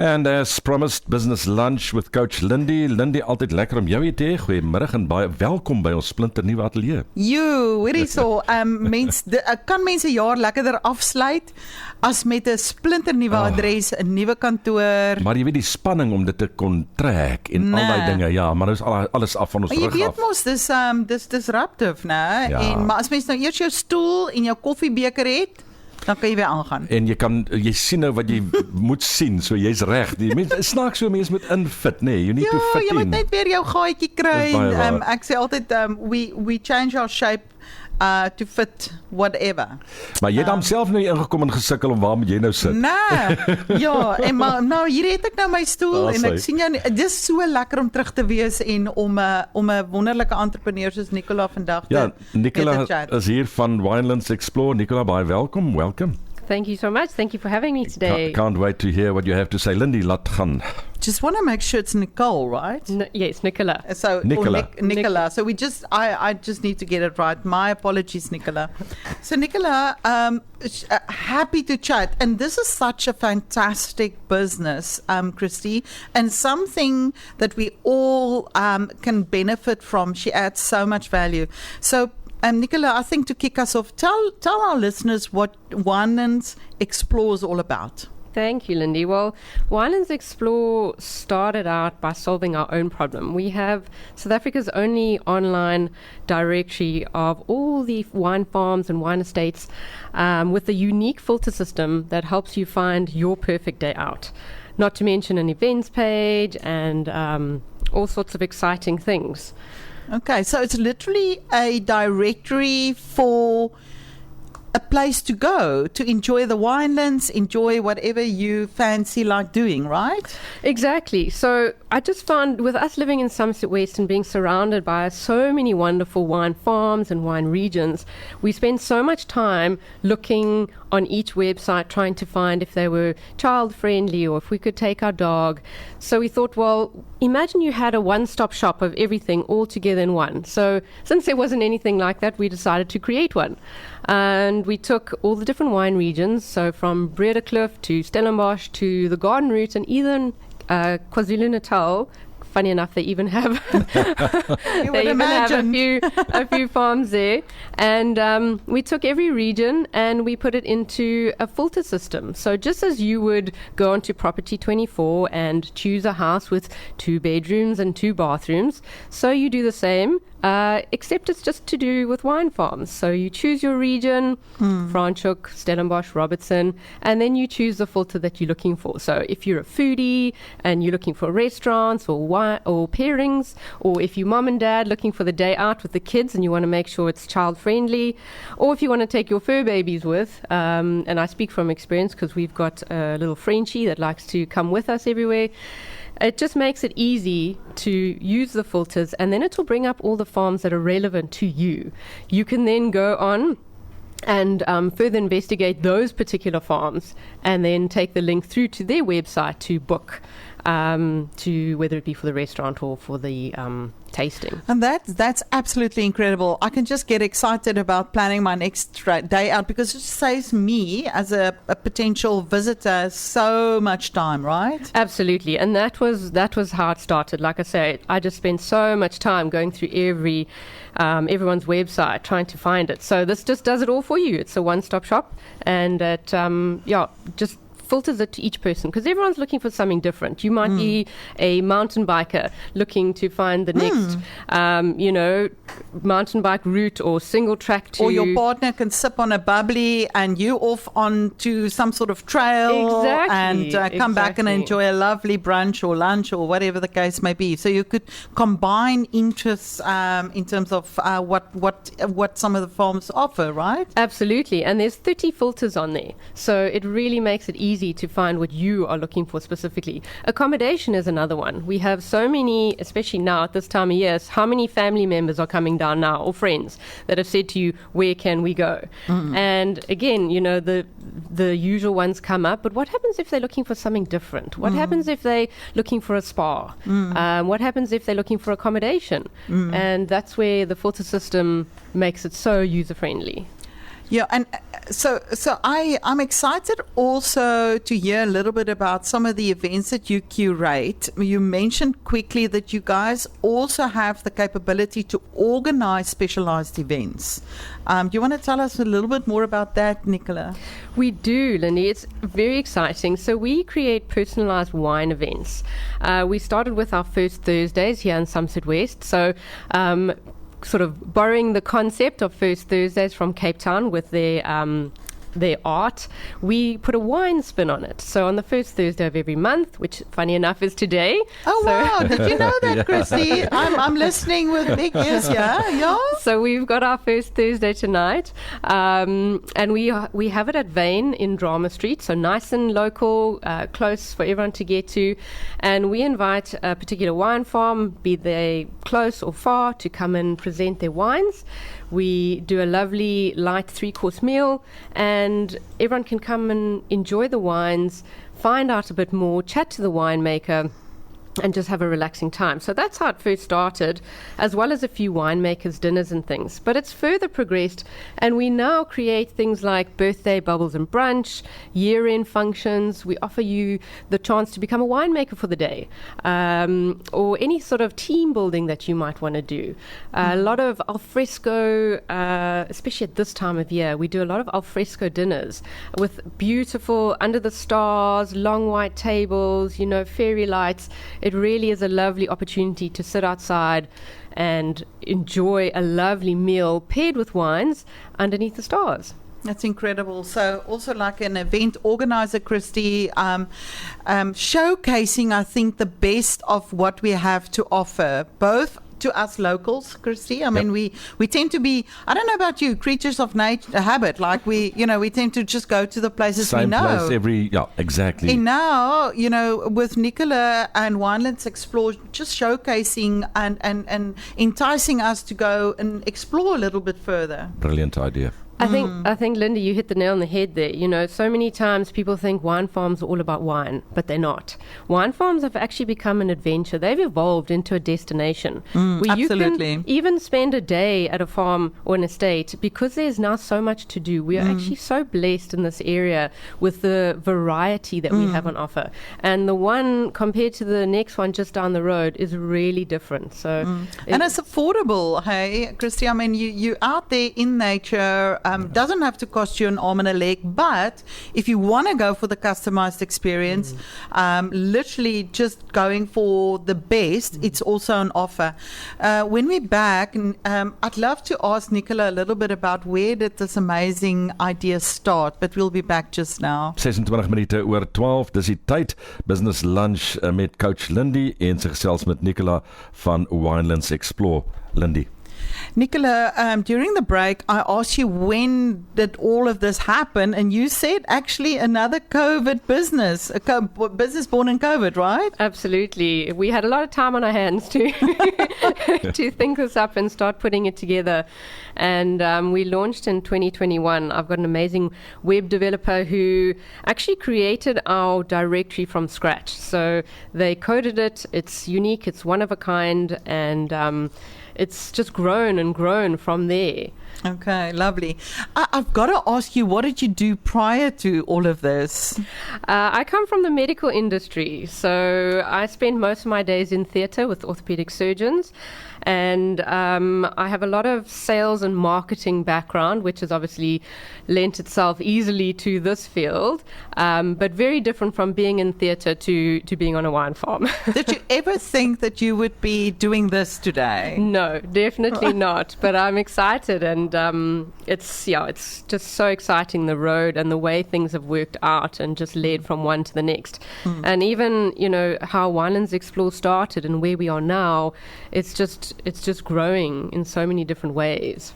And as promised, business lunch with Coach Lindy. Lindy, altyd lekker om jou hier te hê. Goeiemiddag en baie welkom by ons splinternuwe ateljee. Hoorie so, kan mense 'n jaar lekkerder afsluit as met 'n splinternuwe adres, 'n nuwe kantoor. Maar jy weet die spanning om dit te kon trek en al daai dinge, ja, maar dis alles af van ons rug af. Jy weet mos, dis disruptive, né? Ja. Maar as mens nou eers jou stoel en jou koffiebeker het, dan kan jy weer aangaan. En jy sien nou wat jy moet sien, so jy's reg. Die mense snaaks so mense moet infit, nê? You need to fit in. Ja, jy moet net weer jou gaatjie kry. Dis baie waar. Ek sê altyd we change our shape to fit whatever. Maar jy het homself nou ingekom en gesukkel om waar moet jy nou sit? Nee, ja, en maar nou hier het ek nou my stoel en ek sien jou, dis so lekker om terug te wees en om 'n wonderlike entrepreneur soos Nicola vandag te Nicola is hier van Winelands Explore. Nicola, baie welkom. Welcome. Thank you so much. Thank you for having me today. Can't wait to hear what you have to say. Lindy, laat gaan. Just want to make sure it's Nicole, right? Yes, Nicola. So Nicola. Nicola. So I just need to get it right. My apologies, Nicola. So Nicola, happy to chat. And this is such a fantastic business, Christy, and something that we all can benefit from. She adds so much value. So Nicola, I think to kick us off, tell our listeners what Winelands Explore is all about. Thank you, Lindy. Well, Winelands Explore started out by solving our own problem. We have South Africa's only online directory of all the wine farms and wine estates with a unique filter system that helps you find your perfect day out. Not to mention an events page and all sorts of exciting things. Okay, so it's literally a directory for a place to go to enjoy the winelands, enjoy whatever you fancy like doing, right? Exactly. So I just found with us living in Somerset West and being surrounded by so many wonderful wine farms and wine regions, we spend so much time looking on each website trying to find if they were child friendly or if we could take our dog. So we thought, well, imagine you had a one-stop shop of everything all together in one. So since there wasn't anything like that, we decided to create one. And we took all the different wine regions, so from Brederkloof to Stellenbosch to the Garden Route and even KwaZulu-Natal. Funny enough, they even have a few farms there. And we took every region and we put it into a filter system. So just as you would go onto Property 24 and choose a house with 2 bedrooms and 2 bathrooms, so you do the same. Except it's just to do with wine farms. So you choose your region, Franschhoek, Stellenbosch, Robertson, and then you choose the filter that you're looking for. So if you're a foodie and you're looking for restaurants or wine or pairings, or if you're mom and dad looking for the day out with the kids and you want to make sure it's child friendly, or if you want to take your fur babies with, and I speak from experience because we've got a little Frenchie that likes to come with us everywhere. It just makes it easy to use the filters, and then it will bring up all the farms that are relevant to you. You can then go on and further investigate those particular farms and then take the link through to their website to book, to whether it be for the restaurant or for the tasting. And that's absolutely incredible. I can just get excited about planning my next day out because it saves me as a potential visitor so much time, right? Absolutely. And that was how it started. Like I say, I just spent so much time going through everyone's website trying to find it. So this just does it all for you. It's a one-stop shop, and it just filters it to each person because everyone's looking for something different. You might be a mountain biker looking to find the next, mountain bike route or single track to... Or your partner can sip on a bubbly and you off onto some sort of trail and come back and enjoy a lovely brunch or lunch or whatever the case may be. So you could combine interests in terms of what some of the farms offer, right? Absolutely. And there's 30 filters on there. So it really makes it easy to find what you are looking for specifically. Accommodation is another one. We have so many, especially now at this time of year, how many family members are coming down now or friends that have said to you, where can we go? And again, the usual ones come up, but what happens if they're looking for something different? What happens if they're looking for a spa? What happens if they're looking for accommodation? And that's where the filter system makes it so user-friendly. Yeah, and I'm excited also to hear a little bit about some of the events that you curate. You mentioned quickly that you guys also have the capability to organize specialized events. Do you want to tell us a little bit more about that, Nicola? We do, Lindy. It's very exciting. So we create personalized wine events. We started with our first Thursdays here in Somerset West. So sort of borrowing the concept of First Thursdays from Cape Town with their art, we put a wine spin on it. So on the first Thursday of every month, which funny enough is today. Oh, wow. Did you know that, Christy? I'm listening with big ears, yeah? So we've got our first Thursday tonight, and we have it at Vane in Drama Street, so nice and local, close for everyone to get to. And we invite a particular wine farm, be they close or far, to come and present their wines. We do a lovely light 3-course meal, and everyone can come and enjoy the wines, find out a bit more, chat to the winemaker, and just have a relaxing time. So that's how it first started, as well as a few winemakers' dinners and things. But it's further progressed, and we now create things like birthday bubbles and brunch, year-end functions. We offer you the chance to become a winemaker for the day, or any sort of team building that you might want to do. A lot of alfresco, especially at this time of year, we do a lot of alfresco dinners with beautiful under the stars, long white tables, fairy lights. It really is a lovely opportunity to sit outside and enjoy a lovely meal paired with wines underneath the stars. That's incredible. So also like an event organizer, Christy, showcasing, I think, the best of what we have to offer, both to us locals, Christy. I mean, we tend to be, I don't know about you, creatures of nature, habit. Like we tend to just go to the places we know. Same place exactly. And now, with Nicola and Winelands Explore, just showcasing and enticing us to go and explore a little bit further. Brilliant idea. I think, Linda, you hit the nail on the head there. So many times people think wine farms are all about wine, but they're not. Wine farms have actually become an adventure. They've evolved into a destination where absolutely. You can even spend a day at a farm or an estate, because there's now so much to do. We are actually so blessed in this area with the variety that we have on offer. And the one compared to the next one just down the road is really different. So, and it's affordable, hey, Christy? I mean, you're out there in nature. Doesn't have to cost you an arm and a leg, but if you want to go for the customized experience, literally just going for the best, it's also an offer. When we're back, I'd love to ask Nicola a little bit about where did this amazing idea start, but we'll be back just now. 26 minute oor 12, dis die tyd, business lunch met coach Lindy en sy gesels met Nicola van Winelands Explore. Lindy. Nicola, during the break, I asked you when did all of this happen, and you said actually another COVID business, business born in COVID, right? Absolutely. We had a lot of time on our hands to to think this up and start putting it together. And we launched in 2021. I've got an amazing web developer who actually created our directory from scratch. So they coded it. It's unique. It's one of a kind. And it's just grown and grown from there. Okay, lovely. I've got to ask you, what did you do prior to all of this? I come from the medical industry, so I spend most of my days in theatre with orthopedic surgeons. And I have a lot of sales and marketing background, which has obviously lent itself easily to this field, but very different from being in theatre to being on a wine farm. Did you ever think that you would be doing this today? No, definitely not. But I'm excited, and it's just so exciting, the road and the way things have worked out and just led from one to the next. And even, how Winelands Explore started and where we are now, it's just growing in so many different ways.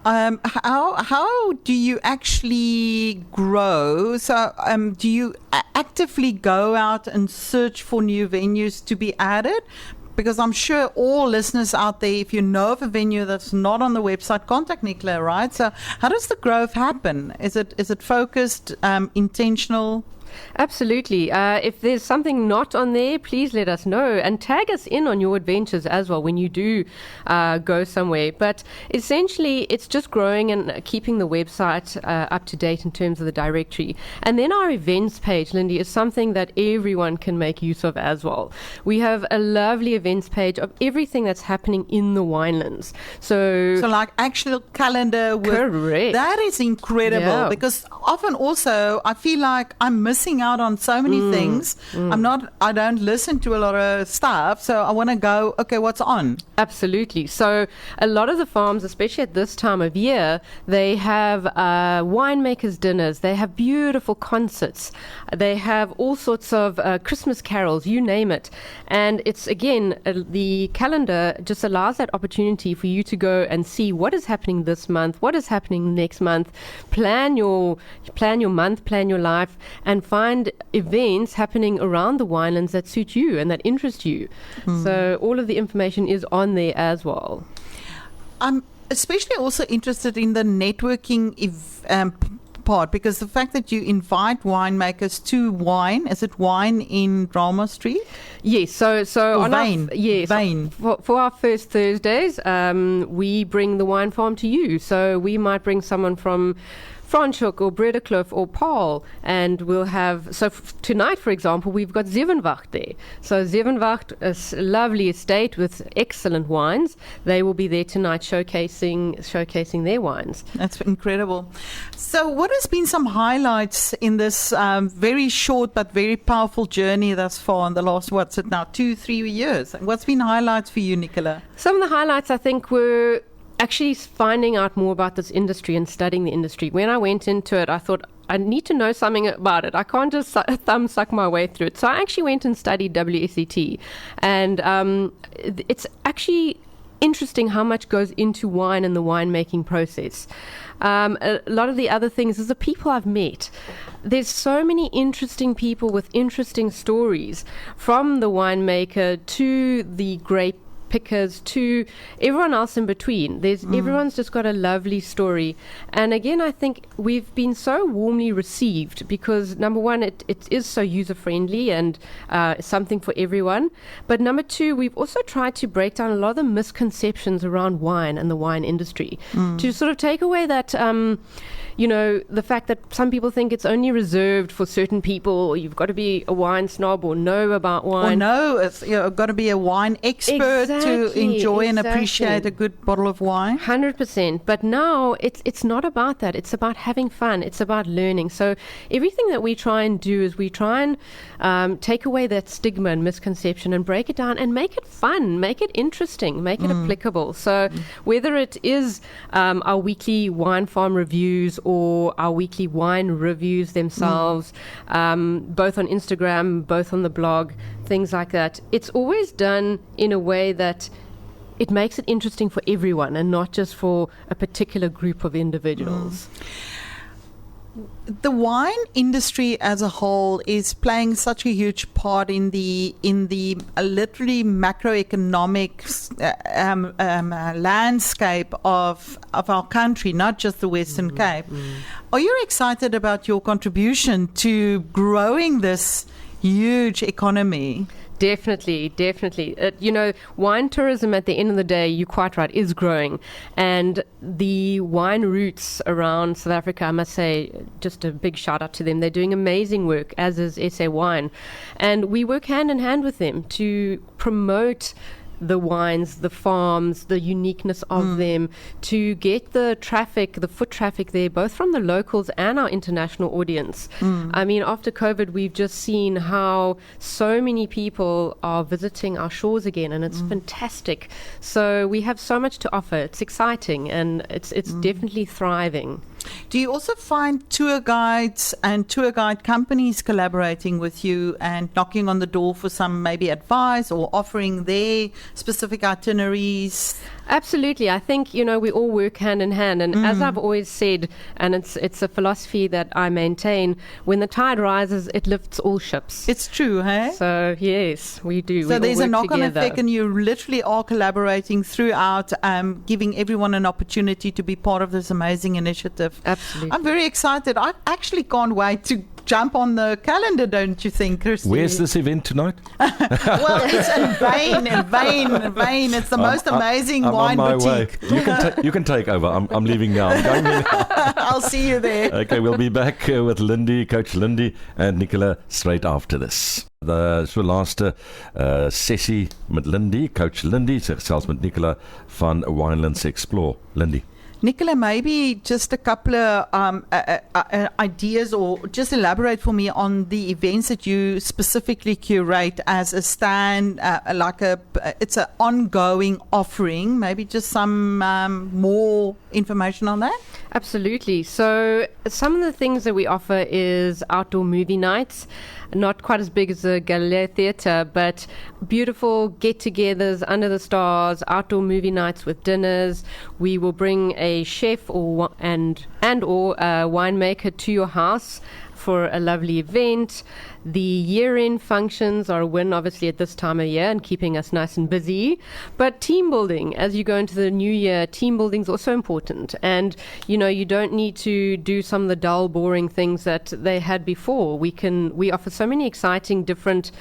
How do you actually grow? So do you actively go out and search for new venues to be added? Because I'm sure all listeners out there, if you know of a venue that's not on the website, contact Nicola, right? So how does the growth happen? Is it focused, intentional? Absolutely. If there's something not on there, please let us know and tag us in on your adventures as well when you do go somewhere. But essentially, it's just growing and keeping the website up to date in terms of the directory. And then our events page, Lindy, is something that everyone can make use of as well. We have a lovely events page of everything that's happening in the winelands. So like actual calendar. Correct. That is incredible because often also I feel like I'm missing out on so many things. I don't listen to a lot of stuff, so I want to go, okay, what's on? Absolutely. So a lot of the farms, especially at this time of year, they have winemakers dinners, they have beautiful concerts, they have all sorts of Christmas carols, you name it. And it's again, the calendar just allows that opportunity for you to go and see what is happening this month, what is happening next month, plan your month, plan your life, and find events happening around the winelands that suit you and that interest you. So all of the information is on there as well. I'm especially also interested in the networking part, because the fact that you invite winemakers to wine, is it wine in Drama Street? Yes, so on Vane. Vane. For our first Thursdays, we bring the wine farm to you. So we might bring someone from Franschhoek or Bredekloof or Paul, and we'll have, tonight, for example, we've got Zevenwacht there. So Zevenwacht is a lovely estate with excellent wines. They will be there tonight showcasing their wines. That's incredible. So what has been some highlights in this very short but very powerful journey thus far in the last, 2-3 years? What's been highlights for you, Nicola? Some of the highlights, I think, were actually finding out more about this industry and studying the industry. When I went into it, I thought I need to know something about it. I can't just thumb suck my way through it. So I actually went and studied WSET, and it's actually interesting how much goes into wine and the winemaking process. A lot of the other things is the people I've met. There's so many interesting people with interesting stories, from the winemaker to the grape pickers to everyone else in between. Everyone's just got a lovely story. And again, I think we've been so warmly received because, number one, it is so user-friendly and something for everyone. But number two, we've also tried to break down a lot of the misconceptions around wine and the wine industry to sort of take away that the fact that some people think it's only reserved for certain people, or you've got to be a wine snob or know about wine. Or no, it's got to be a wine expert to enjoy and appreciate a good bottle of wine. 100%. But now it's not about that. It's about having fun. It's about learning. So everything that we try and do is we try and take away that stigma and misconception and break it down and make it fun, make it interesting, make it applicable. So whether it is our weekly wine farm reviews or our weekly wine reviews themselves, both on Instagram, both on the blog, things like that. It's always done in a way that it makes it interesting for everyone and not just for a particular group of individuals. The wine industry as a whole is playing such a huge part in the literally macroeconomic landscape of our country, not just the Western Cape. Are you excited about your contribution to growing this huge economy? Definitely. Wine tourism at the end of the day, you're quite right, is growing. And the wine routes around South Africa, I must say, just a big shout out to them. They're doing amazing work, as is SA Wine. And we work hand in hand with them to promote the wines, the farms, the uniqueness of them, to get the foot traffic there, both from the locals and our international audience. I mean, after COVID, we've just seen how so many people are visiting our shores again, and it's fantastic. So we have so much to offer. It's exciting, and it's definitely thriving. Do you also find tour guides and tour guide companies collaborating with you and knocking on the door for some maybe advice or offering their specific itineraries? Absolutely. I think, we all work hand in hand. And as I've always said, and it's a philosophy that I maintain, when the tide rises, it lifts all ships. It's true, hey? So, yes, we do. So there's a knock-on together. effect, and you literally are collaborating throughout, giving everyone an opportunity to be part of this amazing initiative. Absolutely. I'm very excited. I actually can't wait to jump on the calendar, don't you think, Christy? Where's this event tonight? Well, it's in Vain. It's the most amazing I'm wine on my boutique. way. You can take over. I'm leaving now. I'm going in. I'll see you there. Okay, we'll be back with Lindy, Coach Lindy and Nicola straight after this. So laaste sessie met Lindy, Coach Lindy, sy gesels met Nicola van Winelands Explore. Lindy. Nicola, maybe just a couple of ideas, or just elaborate for me on the events that you specifically curate as a stand, it's an ongoing offering. Maybe just some more information on that? Absolutely. So some of the things that we offer is outdoor movie nights. Not quite as big as the Galileo Theatre, but beautiful get-togethers under the stars, outdoor movie nights with dinners. We will bring a chef or a winemaker to your house for a lovely event. The year-end functions are a win, obviously, at this time of year and keeping us nice and busy. But team building, as you go into the new year, team building is also important. And, you don't need to do some of the dull, boring things that they had before. We offer so many exciting, different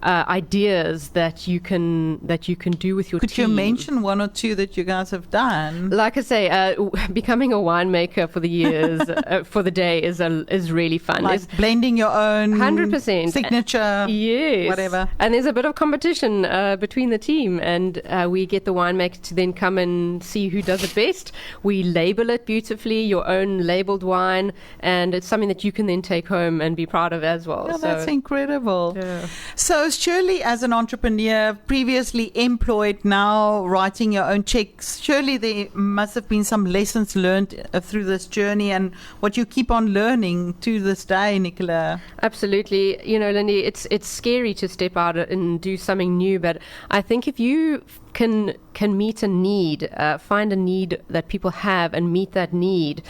ideas that you can do with your team. Could you mention one or two that you guys have done? Like I say, becoming a winemaker for the years for the day is really fun. Like blending your own 100% signature, yes, whatever. And there's a bit of competition between the team, and we get the winemaker to then come and see who does it best. We label it beautifully, your own labeled wine, and it's something that you can then take home and be proud of as well. Oh, that's incredible. Yeah. So surely, as an entrepreneur, previously employed, now writing your own checks, surely there must have been some lessons learned through this journey, and what you keep on learning to this day, Nicola. Absolutely. Lindy, it's scary to step out and do something new, but I think if you can meet a need, find a need that people have and meet that need,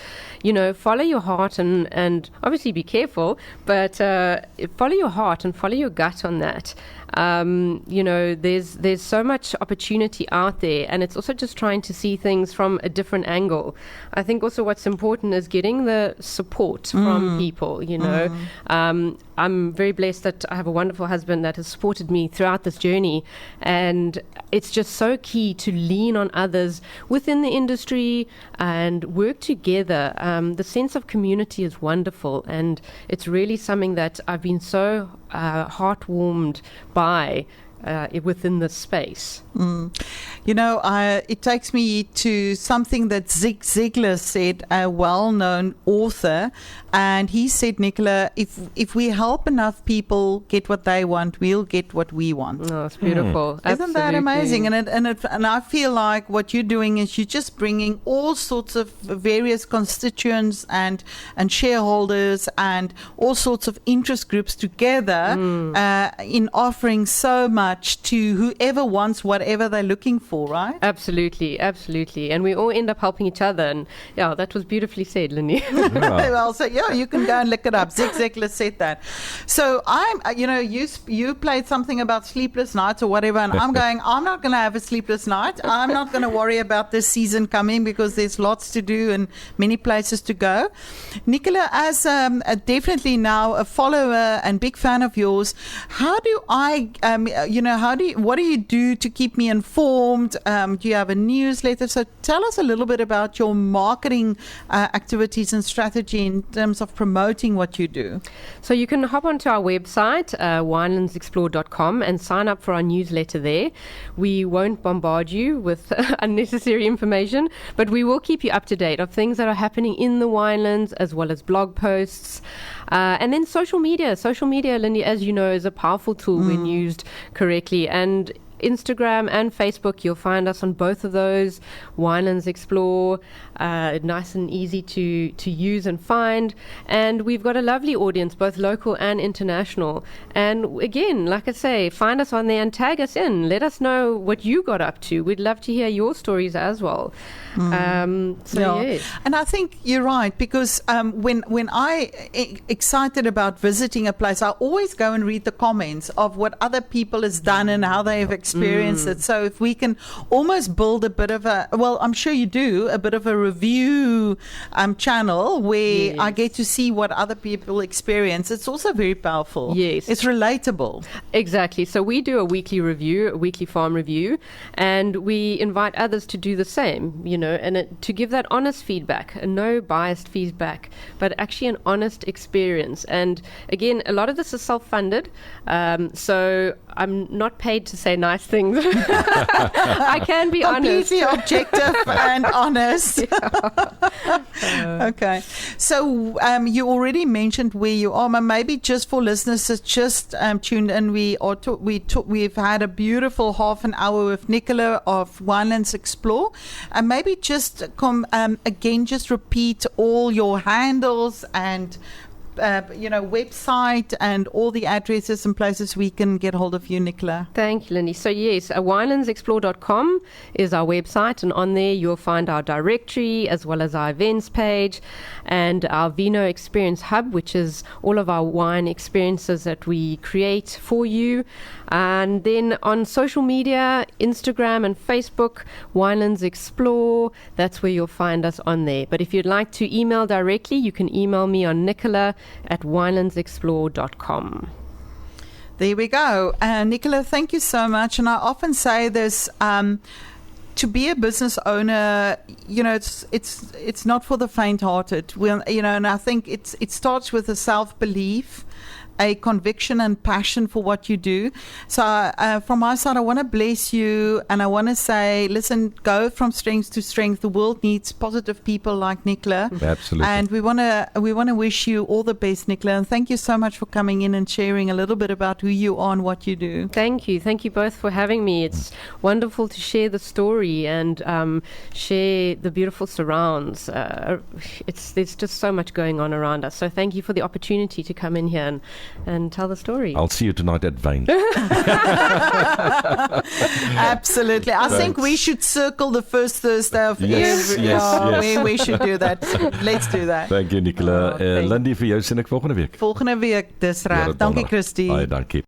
follow your heart and obviously be careful, but follow your heart and follow your gut on that. There's so much opportunity out there, and it's also just trying to see things from a different angle. I think also what's important is getting the support from people. I'm very blessed that I have a wonderful husband that has supported me throughout this journey, and it's just so key to lean on others within the industry and work together. The sense of community is wonderful, and it's really something that I've been so heartwarmed by within this space. It takes me to something that Zig Ziglar said, a well-known author, and he said, Nicola, if we help enough people get what they want, we'll get what we want. Oh, it's beautiful. Isn't that amazing? And I feel like what you're doing is you're just bringing all sorts of various constituents and shareholders and all sorts of interest groups together in offering so much to whoever wants whatever they're looking for, right? Absolutely. And we all end up helping each other. And yeah, that was beautifully said, Lindy. Well, so you can go and look it up. Zig Ziglar said that. So you played something about sleepless nights or whatever, and I'm going, I'm not going to have a sleepless night. I'm not going to worry about this season coming because there's lots to do and many places to go. Nicola, as definitely now a follower and big fan of yours, how do I, what do you do to keep me informed? Do you have a newsletter? So tell us a little bit about your marketing activities and strategy in terms of promoting what you do. So you can hop onto our website, winelandsexplore.com, and sign up for our newsletter there. We won't bombard you with unnecessary information, but we will keep you up to date of things that are happening in the winelands, as well as blog posts. And then social media. Social media, Lindy, as you know, is a powerful tool when used correctly. And Instagram and Facebook, you'll find us on both of those. Winelands Explore, nice and easy to use and find. And we've got a lovely audience, both local and international. And again, like I say, find us on there and tag us in. Let us know what you got up to. We'd love to hear your stories as well. Yes. And I think you're right, because when I excited about visiting a place, I always go and read the comments of what other people has done and how they have experienced experience it. So if we can almost build a bit of I'm sure you do, a bit of a review channel where I get to see what other people experience. It's also very powerful. Yes. It's relatable. Exactly. So we do a weekly review, a weekly farm review, and we invite others to do the same, and to give that honest feedback, no biased feedback, but actually an honest experience. And again, a lot of this is self-funded, so I'm not paid to say nice things. I can be honest. Completely objective and honest. Okay. So you already mentioned where you are, but maybe just for listeners that just tuned in, we've had a beautiful half an hour with Nicola of Winelands Explore, and maybe just again just repeat all your handles and website and all the addresses and places we can get hold of you, Nicola. Thank you, Lindy. So yes, winelandsexplore.com is our website, and on there you'll find our directory as well as our events page and our Vino Experience Hub, which is all of our wine experiences that we create for you. And then on social media, Instagram and Facebook, Winelands Explore, that's where you'll find us on there. But if you'd like to email directly, you can email me on nicola@winelandsexplore.com. There we go. Nicola, thank you so much. And I often say this, to be a business owner, it's not for the faint-hearted. And I think it starts with a self-belief, a conviction and passion for what you do. So from my side, I want to bless you, and I want to say, listen, go from strength to strength. The world needs positive people like Nicola. Absolutely. And we want to wish you all the best, Nicola. And thank you so much for coming in and sharing a little bit about who you are and what you do. Thank you. Thank you both for having me. It's wonderful to share the story and share the beautiful surrounds. There's just so much going on around us. So thank you for the opportunity to come in here and tell the story. I'll see you tonight at Vane. Absolutely. I think we should circle the first Thursday of every we should do that. Let's do that. Thank you, Nicola. Lindy, vir jou sien ek volgende week. Volgende week, dis reg. Dankie, Christy. Baie dankie.